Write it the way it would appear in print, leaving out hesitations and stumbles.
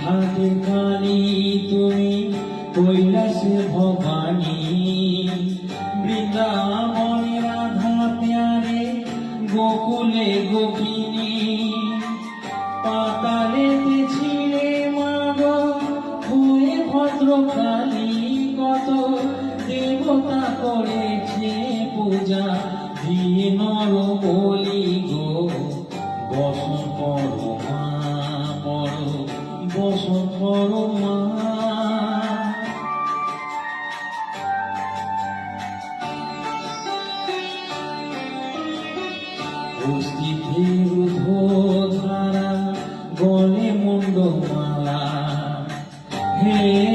ঘাটে কালী তুমি কৈলাসে ভবানী, বৃন্দাবনে রাধা প্যারে গোকুলে গোপিনী, পাতালেতে ছিলে মাগো হয়ে ভদ্রকালী, কত দেবতা করেছে পূজা দিয়ে নর বলি গো। বসন করো মা পর, বসন করো মা। অস্তিত্বের ধারা গলে মুন্ডমালা, হে